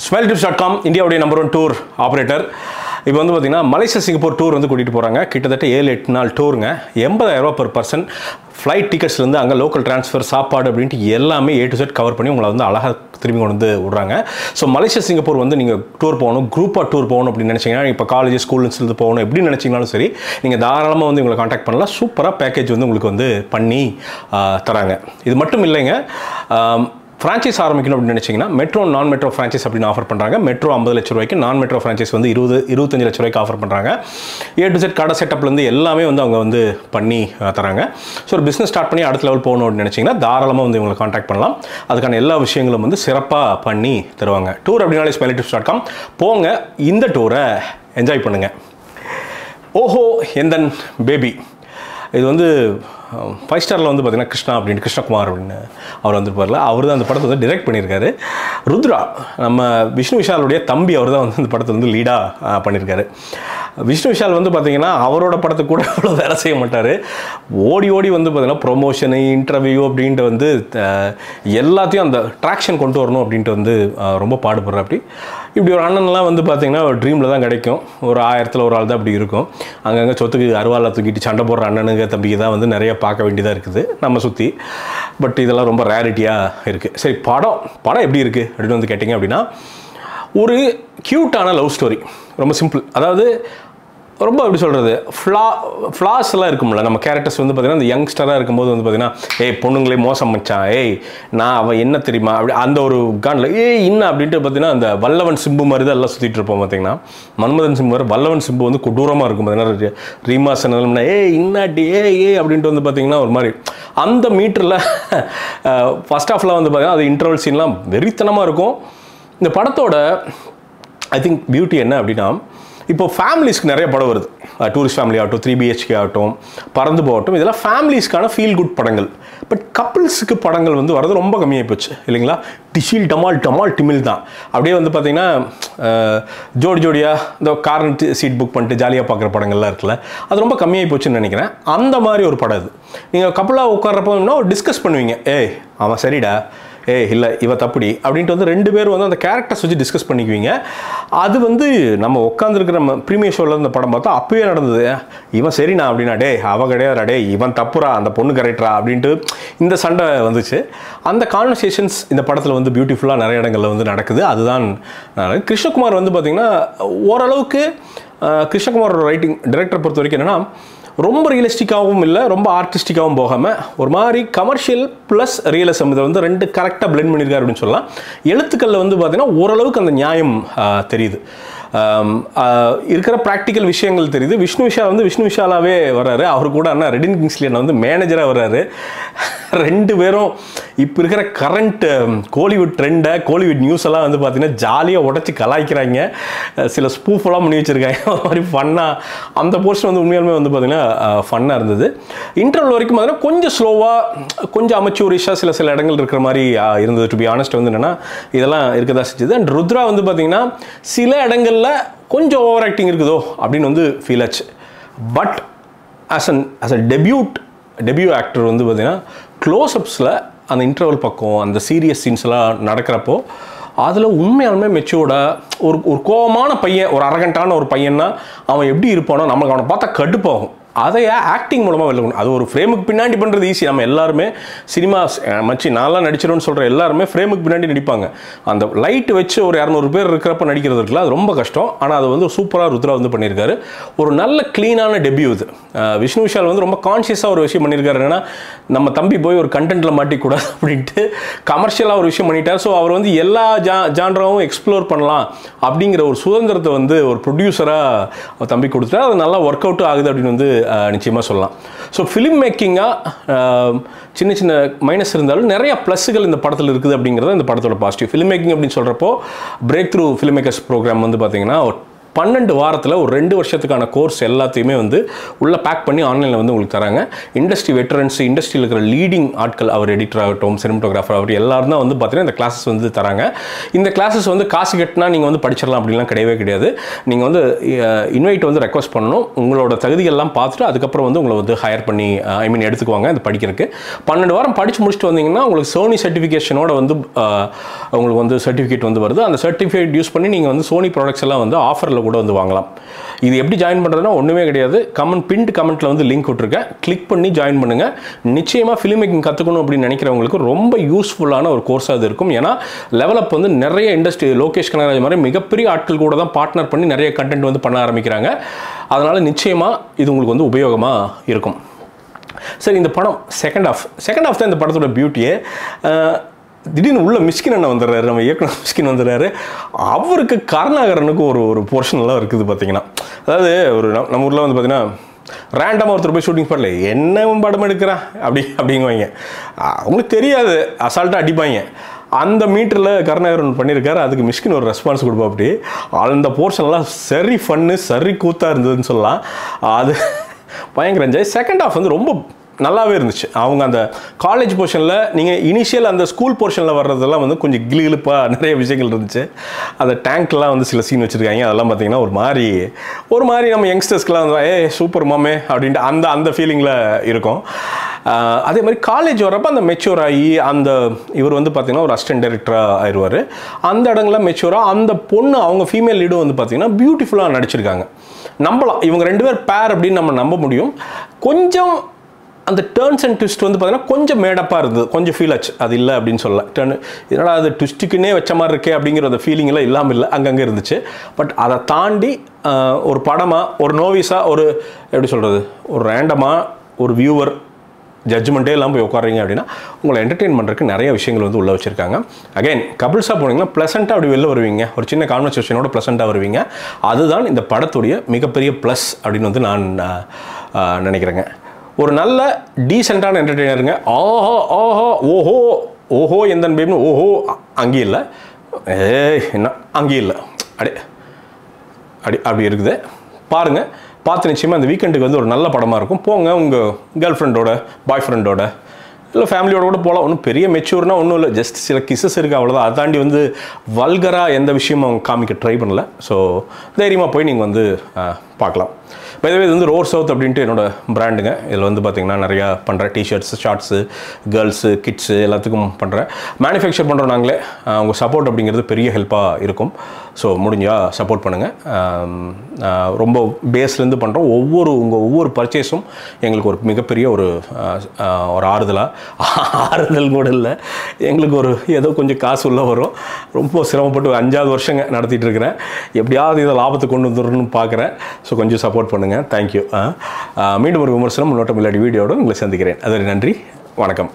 Smiletrips.com இந்தியாவுடைய number 1 tour operator. இப்போ வந்து பார்த்தீங்கன்னா மலேசியா சிங்கப்பூர் டூர் வந்து கூட்டிகிட்டு போகிறாங்க. கிட்டத்தட்ட 7-8 நாள் டூருங்க. 80,000 ரூபா பர் பர்சன். ஃப்ளைட் டிக்கெட்ஸ்லேருந்து அங்கே லோக்கல் ட்ரான்ஸ்ஃபர் சாப்பாடு அப்படின்ட்டு எல்லாமே A to Z கவர் பண்ணி உங்களை வந்து அழகாக திரும்பி கொண்டு வந்து விட்றாங்க. ஸோ மலேசியா சிங்கப்பூர் வந்து நீங்கள் டூர் போகணும், குரூப்பாக டூர் போகணும் அப்படின்னு நினச்சிங்கன்னா, இப்போ காலேஜ் ஸ்கூல்ஸ்லேருந்து போகணும் எப்படி நினச்சிங்கனாலும் சரி, நீங்கள் தாராளமாக வந்து உங்களை காண்டாக்ட் பண்ணலாம். சூப்பராக பேக்கேஜ் வந்து உங்களுக்கு வந்து பண்ணி தராங்க. இது மட்டும் இல்லைங்க, ஃப்ரான்ச்சைஸ் ஆரம்பிக்கணும் அப்படின்னு நினச்சிங்கன்னா மெட்ரோ நான் மெட்ரோ ஃப்ரான்ச்சைஸ் அப்படின்னு ஆஃபர் பண்ணுறாங்க. மெட்ரோ 50 லட்ச ரூபாய்க்கு, நான் மெட்ரோ ஃப்ரான்ச்சைஸ் வந்து 25 லட்ச ரூபாய்க்கு ஆஃபர் பண்ணுறாங்க. A to Z கடை செட்டப்லேருந்து எல்லாமே வந்து அவங்க வந்து பண்ணி தராங்க. ஸோ ஒரு பிஸ்னஸ் ஸ்டார்ட் பண்ணி அடுத்த லெவல் போகணும் அப்படின்னு நினச்சிங்கன்னா தாராளமாக வந்து இவங்களை காண்டாக்ட் பண்ணலாம். அதுக்கான எல்லா விஷயங்களும் வந்து சிறப்பாக பண்ணி தருவாங்க. டூர் அப்படின்னாலே Smiletrips.com போங்க, இந்த டூரை என்ஜாய் பண்ணுங்கள். ஓஹோ எந்தன் பேபி, இது வந்து 5 ஸ்டாரில் வந்து பார்த்தீங்கன்னா கிருஷ்ணா அப்படின்னு கிருஷ்ணகுமார் அப்படின்னு அவர் வந்துருப்பார்ல, அவர் தான் அந்த படத்தை வந்து டிரெக்ட் பண்ணியிருக்காரு. ருத்ரா நம்ம விஷ்ணு விஷாலுடைய தம்பி, அவர் தான் வந்து இந்த படத்தை வந்து லீடாக பண்ணியிருக்காரு. விஷ்ணு விஷால் வந்து பார்த்தீங்கன்னா அவரோட படத்தை கூட அவ்வளோ வேலை செய்ய மாட்டார். ஓடி வந்து பார்த்தீங்கன்னா ப்ரொமோஷனு, இன்டர்வியூ அப்படின்ட்டு வந்து எல்லாத்தையும் அந்த ட்ராக்ஷன் கொண்டு வரணும் அப்படின்ட்டு வந்து ரொம்ப பாடுபடுற. அப்படி இப்படி ஒரு அண்ணன்லாம் வந்து பார்த்தீங்கன்னா ஒரு ட்ரீமில் தான் கிடைக்கும். ஒரு 1000ல் ஒரு ஆள் தான் அப்படி இருக்கும். அங்கங்கே சொத்துக்கு அருவாலை தூக்கிட்டு சண்டை போடுற அண்ணனுங்க தம்பிக்கு தான் வந்து நிறைய பார்க்க வேண்டியதாக இருக்குது நம்ம சுற்றி. பட் இதெல்லாம் ரொம்ப ரேரிட்டியாக இருக்குது. சரி, படம் எப்படி இருக்குது அப்படின்னு வந்து கேட்டிங்க அப்படின்னா, ஒரு க்யூட்டான லவ் ஸ்டோரி. ரொம்ப சிம்பிள். அதாவது ரொம்ப எப்படி சொல்கிறது, ஃப்ளாஸ்லாம் இருக்கும்ல நம்ம கேரக்டர்ஸ் வந்து பார்த்திங்கன்னா, அந்த யங்ஸ்டராக இருக்கும்போது வந்து பார்த்திங்கன்னா, ஏய் பொண்ணுங்களே மோசம் மச்சான், ஏய் நான் அவன் என்ன தெரியுமா அப்படி அந்த ஒரு கானில் இன்னும் அப்படின்ட்டு பார்த்திங்கன்னா, அந்த வல்லவன் சிம்பு மாதிரி தான் எல்லாம் சுற்றிட்டு இருப்போம். பார்த்திங்கன்னா மன்மதன் சிம்பு மாதிரி வல்லவன் சிம்பு வந்து கொடூரமாக இருக்கும். பார்த்திங்கன்னா ரீமா சனல்னா இன்னாட்டி அப்படின்ட்டு வந்து பார்த்திங்கன்னா ஒரு மாதிரி அந்த மீட்டரில் ஃபஸ்ட் ஹாஃபில் வந்து பார்த்திங்கன்னா அது இன்டர்வல் சீன்லாம் வெறித்தனமாக இருக்கும். இந்த படத்தோட ஐ திங்க் பியூட்டி என்ன அப்படின்னா, இப்போ ஃபேமிலிஸ்க்கு நிறைய படம் வருது. டூரிஸ்ட் ஃபேமிலி ஆகட்டும், 3 BHK ஆகட்டும், பறந்து போகட்டும், இதெல்லாம் ஃபேமிலிஸ்க்கான ஃபீல் குட் படங்கள். பட் கப்பிள்ஸுக்கு படங்கள் வந்து வரது ரொம்ப கம்மியாகி போச்சு இல்லைங்களா? டிஷில் டமால் டிமில் தான். அப்படியே வந்து பார்த்திங்கன்னா ஜோடியாக இந்த கார் சீட் புக் பண்ணிட்டு ஜாலியாக பார்க்குற படங்கள்லாம் இருக்குல்ல, அது ரொம்ப கம்மியாகி போச்சுன்னு நினைக்கிறேன். அந்த மாதிரி ஒரு படம் இது. நீங்கள் கப்பலாக உட்கார்றப்போனா டிஸ்கஸ் பண்ணுவீங்க, ஏய் அவன் சரிடா, இல்லை இவ தப்படி அப்படின்ட்டு வந்து 2 பேரும் வந்து அந்த கேரக்டர்ஸ் வச்சு டிஸ்கஸ் பண்ணிக்குவீங்க. அது வந்து நம்ம உட்காந்துருக்கிற ப்ரீமியர் ஷோவில் இந்த படம் பார்த்தா அப்பயே நடந்தது. இவன் சரிண்ணா அப்படின்னா, டே அவ கிடையாதுடா, டே இவன் தப்புறா, அந்த பொண்ணு கரெக்டரா அப்படின்ட்டு இந்த சண்டை வந்துச்சு. அந்த கான்வர்சேஷன்ஸ் இந்த படத்தில் வந்து பியூட்டிஃபுல்லாக நிறைய இடங்களில் வந்து நடக்குது. அதுதான் கிருஷ்ணகுமார் வந்து பார்த்திங்கன்னா ஓரளவுக்கு கிருஷ்ணகுமாரோட ரைட்டிங் டைரக்டரை பொறுத்த வரைக்கும் என்னென்னா, ரொம்ப ரியலிஸ்டிக்காகவும் இல்லை, ரொம்ப ஆர்டிஸ்டிக்காகவும் போகாமல் ஒரு மாதிரி கமர்ஷியல் ப்ளஸ் ரியலிசம் இதை வந்து 2 கரெக்டாக பிளெண்ட் பண்ணியிருக்காரு அப்படின்னு சொல்லலாம். எழுத்துக்களில் வந்து பார்த்திங்கன்னா ஓரளவுக்கு அந்த நியாயம் தெரியுது, இருக்கிற ப்ராக்டிக்கல் விஷயங்கள் தெரியுது. விஷ்ணு விஷாலாகவே வர்றாரு. அவர் கூட அண்ணா ரெடின் கிங்ஸ்லி வந்து மேனேஜராக வர்றாரு. 2 பேரும் இப்போ இருக்கிற கரண்ட் கோலிவுட் ட்ரெண்டை, கோலிவுட் நியூஸ் எல்லாம் வந்து பார்த்திங்கன்னா ஜாலியாக உடச்சி கலாய்க்கிறாங்க. சில ஸ்பூஃபெல்லாம் பண்ணி வச்சுருக்காங்க. ஒரு மாதிரி ஃபன்னாக அந்த போர்ஷன் வந்து உண்மையாலுமே வந்து பார்த்திங்கன்னா ஃபன்னாக இருந்தது. இன்டர்வல் வரைக்கும் பார்த்திங்கன்னா கொஞ்சம் ஸ்லோவாக, கொஞ்சம் அமெச்சூரிஷாக சில இடங்கள் இருக்கிற மாதிரி இருந்தது. டு பி ஆனஸ்ட் வந்து என்னென்னா இதெல்லாம் இருக்கதா செஞ்சது. அண்ட் ருத்ரா வந்து பார்த்திங்கன்னா சில இடங்கள் கொஞ்சம் ஓவர் ஆக்டிங் இருக்குதோ அப்படின்னு வந்து ஃபீல் ஆச்சு. But as a debut actor வந்து பார்த்திங்கன்னா க்ளோஸ்அப்ஸில் அந்த இன்டர்வல் பக்கம் அந்த சீரியஸ் சீன்ஸ்லாம் நடக்கிறப்போ அதில் உண்மையாலுமே மெச்சூர்டாக ஒரு கோவமான பையன், ஒரு அரகண்டான ஒரு பையன்னா அவன் எப்படி இருப்பானோ நமக்கு அவனை பார்த்தா கடுப்பாகும். அதை ஆக்டிங் மூலமாக வெளில, அது ஒரு ஃப்ரேமுக்கு பின்னாடி பண்ணுறது ஈஸி. நம்ம எல்லாருமே சினிமா மச்சி நான்லாம் நடிச்சிடும்னு சொல்கிற எல்லாருமே ஃப்ரேமுக்கு பின்னாடி நடிப்பாங்க. அந்த லைட் வச்சு ஒரு 200 பேர் இருக்கிறப்ப நடிக்கிறது இருக்குல்ல, அது ரொம்ப கஷ்டம். ஆனால் அது வந்து சூப்பராக ருத்ரா வந்து பண்ணியிருக்காரு. ஒரு நல்ல க்ளீனான டெபியூ இது. விஷ்ணு விஷால் வந்து ரொம்ப கான்ஷியஸாக ஒரு விஷயம் பண்ணியிருக்காரு. என்னன்னா, நம்ம தம்பி போய் ஒரு கண்டென்ட்டில் மாட்டிக்கூடாது அப்படின்ட்டு கமர்ஷியலாக ஒரு விஷயம் பண்ணிட்டார். ஸோ அவர் வந்து எல்லா ஜான்ராவும் எக்ஸ்ப்ளோர் பண்ணலாம் அப்படிங்கிற ஒரு சுதந்திரத்தை வந்து ஒரு ப்ரொடியூசராக தம்பி கொடுத்துட்டா அது நல்லா ஒர்க் அவுட்டும் ஆகுது அப்படின்னு வந்து நிச்சயமாக சொல்லலாம். ஸோ ஃபிலிம் மேக்கிங்காக சின்ன மைனஸ் இருந்தாலும் நிறைய ப்ளஸ்ஸுகள் இந்த படத்தில் இருக்குது அப்படிங்கிறது இந்த படத்தோட பாசிட்டிவ். ஃபிலிம் மேக்கிங் அப்படின்னு சொல்கிறப்போ break through film makers program வந்து பார்த்திங்கன்னா 12 வாரத்தில் ஒரு 2 வருஷத்துக்கான கோர்ஸ் எல்லாத்தையுமே வந்து உள்ளே பேக் பண்ணி ஆன்லைனில் வந்து உங்களுக்கு தராங்க. இண்டஸ்ட்ரி வெட்டரன்ஸ், இண்டஸ்ட்ரியில் இருக்கிற லீடிங் ஆட்கள், அவர் எடிட்டர் ஆகட்டும், சினிமட்டோகிராஃபர் அவர் எல்லாரும் தான் வந்து பார்த்தீங்கன்னா இந்த கிளாஸஸ் வந்து தராங்க. இந்த கிளாஸஸ் வந்து காசு கட்டினா நீங்கள் வந்து படிச்சிடலாம் அப்படின்லாம் கிடையவே கிடையாது. நீங்கள் வந்து இன்வைட் வந்து ரெக்வஸ்ட் பண்ணணும். உங்களோட தகுதிகள்லாம் பார்த்துட்டு அதுக்கப்புறம் வந்து உங்களை வந்து ஹையர் பண்ணி எடுத்துக்குவாங்க அது படிக்கிறதுக்கு. 12 வாரம் படித்து முடிச்சுட்டு வந்தீங்கன்னா உங்களுக்கு சோனி சர்டிஃபிகேஷனோட வந்து உங்களுக்கு வந்து சர்டிஃபிகேட் வந்து வருது. அந்த சர்டிஃபிகேட் யூஸ் பண்ணி நீங்கள் வந்து சோனி ப்ராடக்ட்ஸ் எல்லாம் வந்து ஆஃபரில் கூட வந்து வாங்கலாம். இது எப்படி ஜாயின் பண்ணுறதுனா ஒன்றுமே கிடையாது. பின்ட் கமெண்ட்டில் வந்து லிங்க் விட்டுருக்கேன், கிளிக் பண்ணி ஜாயின் பண்ணுங்கள். நிச்சயமாக ஃபிலிம் மேக்கிங் கற்றுக்கணும் அப்படின்னு நினைக்கிறவங்களுக்கு ரொம்ப யூஸ்ஃபுல்லான ஒரு கோர்ஸாக அது இருக்கும். ஏன்னா லெவலப் வந்து நிறைய இண்டஸ்ட்ரி, லோகேஷ் கனகராஜ் மாதிரி மிகப்பெரிய ஆட்கள் கூட தான் பார்ட்னர் பண்ணி நிறைய கண்டென்ட் வந்து பண்ண ஆரம்பிக்கிறாங்க. அதனால் நிச்சயமாக இது உங்களுக்கு வந்து உபயோகமாக இருக்கும். சரி, இந்த படம் செகண்ட் ஹாஃப் தான் இந்த படத்தோட பியூட்டியே. திடீர்னு உள்ள மிஸ்கின் அண்ணன் வந்துடுறாரு, நம்ம இயக்குனர் மிஸ்கின் வந்துடுறாரு. அவருக்கு கருணாகரனுக்கு ஒரு போர்ஷன்லாம் இருக்குது பார்த்தீங்கன்னா. அதாவது ஒரு நம்ம ஊரில் வந்து பார்த்தீங்கன்னா ரேண்டமாக ஒருத்தர் போய் ஷூட்டிங் ஸ்பாட்டில் என்ன படம் எடுக்கிறான் அப்படிங்குவாங்க. அவங்களுக்கு தெரியாது, அசால்ட்டாக அடிப்பாங்க. அந்த மீட்டரில் கருணாகரன் பண்ணியிருக்காரு. அதுக்கு மிஸ்கின் ஒரு ரெஸ்பான்ஸ் கொடுப்பா. அப்படி அந்த போர்ஷன்லாம் சரி ஃபன்னு, சரி கூத்தாக இருந்ததுன்னு சொல்லலாம். அது பயங்கர என்ஜாய். செகண்ட் ஹாஃப் வந்து ரொம்ப நல்லாவே இருந்துச்சு. அவங்க அந்த காலேஜ் போர்ஷனில் நீங்கள் இனிஷியல் அந்த ஸ்கூல் போர்ஷனில் வர்றதெல்லாம் வந்து கொஞ்சம் கிளிகிளிப்பாக நிறைய விஷயங்கள் இருந்துச்சு. அந்த டேங்க்லாம் வந்து சில சீன் வச்சுருக்காங்க. அதெல்லாம் பார்த்தீங்கன்னா ஒரு மாதிரி நம்ம யங்ஸ்டர்ஸ்க்கெலாம் வந்து சூப்பர் மாமே அப்படின்ட்டு அந்த ஃபீலிங்கில் இருக்கும். அதே மாதிரி காலேஜ் வரப்போ அந்த மெச்சூர் ஆகி இவர் வந்து பார்த்தீங்கன்னா ஒரு அசிஸ்டன்ட் டைரக்டராக ஆயிடுவார். அந்த இடங்கள்லாம் மெச்சூராக அந்த பொண்ணு, அவங்க ஃபீமேல் லீடும் வந்து பார்த்தீங்கன்னா பியூட்டிஃபுல்லாக நடிச்சிருக்காங்க. நம்பலாம், இவங்க 2 பேர் பேர் அப்படின்னு நம்ம நம்ப முடியும். கொஞ்சம் அந்த டேர்ன்ஸ் அண்ட் ட்விஸ்ட் வந்து பார்த்தீங்கன்னா கொஞ்சம் மேடப்பாக இருந்தது, கொஞ்சம் ஃபீல் ஆச்சு. அது இல்லை அப்படின்னு சொல்லலாம். இதனால் அது ட்விஸ்ட்டுக்குன்னே வச்ச மாதிரி இருக்கே அப்படிங்கிற அந்த ஃபீலிங்கெல்லாம் இல்லாமல் இல்லை, அங்கங்கே இருந்துச்சு. பட் அதை தாண்டி ஒரு படமாக, ஒரு நோவிஸாக, ஒரு எப்படி சொல்கிறது, ஒரு ரேண்டமாக ஒரு வியூவர் ஜட்ஜ்மெண்ட்டே இல்லாமல் போய் உட்காருங்க அப்படின்னா உங்களை என்டர்டெயின் பண்ணுறதுக்கு நிறைய விஷயங்கள் வந்து உள்ளே வச்சுருக்காங்க. அகைன் கபிள்ஸாக போனீங்கன்னா ப்ளசண்ட்டாக அப்படி வெளில வருவீங்க, ஒரு சின்ன கான்வர்சேஷனோட ப்ளசண்ட்டாக வருவீங்க. அதுதான் இந்த படத்துடைய மிகப்பெரிய ப்ளஸ் அப்படின்னு வந்து நான் நினைக்கிறேங்க. ஒரு நல்ல டீசெண்டான என்டர்டெய்னருங்க. ஓஹோ எந்தன் பேப்னு ஓஹோ அங்கேயும் இல்லை, என்ன அங்கேயும் இல்லை, அப்படி இருக்குது. பாருங்கள், பார்த்து நிச்சயமாக அந்த வீக்கெண்டுக்கு வந்து ஒரு நல்ல படமாக இருக்கும். போங்க, உங்கள் கேர்ள் ஃப்ரெண்டோட, பாய் ஃப்ரெண்டோட, இல்லை ஃபேமிலியோட கூட போகலாம். ஒன்றும் பெரிய மெச்சூர்னா ஒன்றும் இல்லை, ஜஸ்ட் சில கிஸ்ஸஸ் இருக்குது, அவ்வளோதான். அதை தாண்டி வந்து வல்கராக எந்த விஷயமும் அவங்க காமிக்க ட்ரை பண்ணல. ஸோ தைரியமாக போய் நீங்கள் வந்து பார்க்கலாம். பை தி வே, இது வந்து ரோர் சவுத் அப்படின்ட்டு என்னோட பிராண்டுங்க. இதில் வந்து பார்த்திங்கன்னா நிறையா பண்ணுறேன். டிஷர்ட்ஸு, ஷார்ட்ஸு, கேர்ள்ஸு, கிட்ஸு எல்லாத்துக்கும் பண்ணுறேன். மேனுஃபேக்சர் பண்ணுறோம் நாங்களே. உங்கள் சப்போர்ட் அப்படிங்கிறது பெரிய ஹெல்ப்பாக இருக்கும். ஸோ முடிஞ்சால் சப்போர்ட் பண்ணுங்கள். ரொம்ப பேஸ்லேருந்து பண்ணுறோம். ஒவ்வொரு பர்ச்சேஸும் எங்களுக்கு ஒரு மிகப்பெரிய ஒரு ஆறுதல் கூட இல்லை, எங்களுக்கு ஒரு ஏதோ கொஞ்சம் காசு உள்ள வரும். ரொம்ப சிரமப்பட்டு 5வது வருஷங்க நடத்திட்டு இருக்கிறேன். எப்படியாவது இதை லாபத்தை கொண்டு வந்துடணும்னு பார்க்குறேன். ஸோ கொஞ்சம் சப்போர்ட் பண்ணுங்கள். தேங்க்யூ. மீண்டும் ஒரு விமர்சனம், முன்னோட்டம் இல்லாட்டி வீடியோட உங்களை சந்திக்கிறேன். அது நன்றி, வணக்கம்.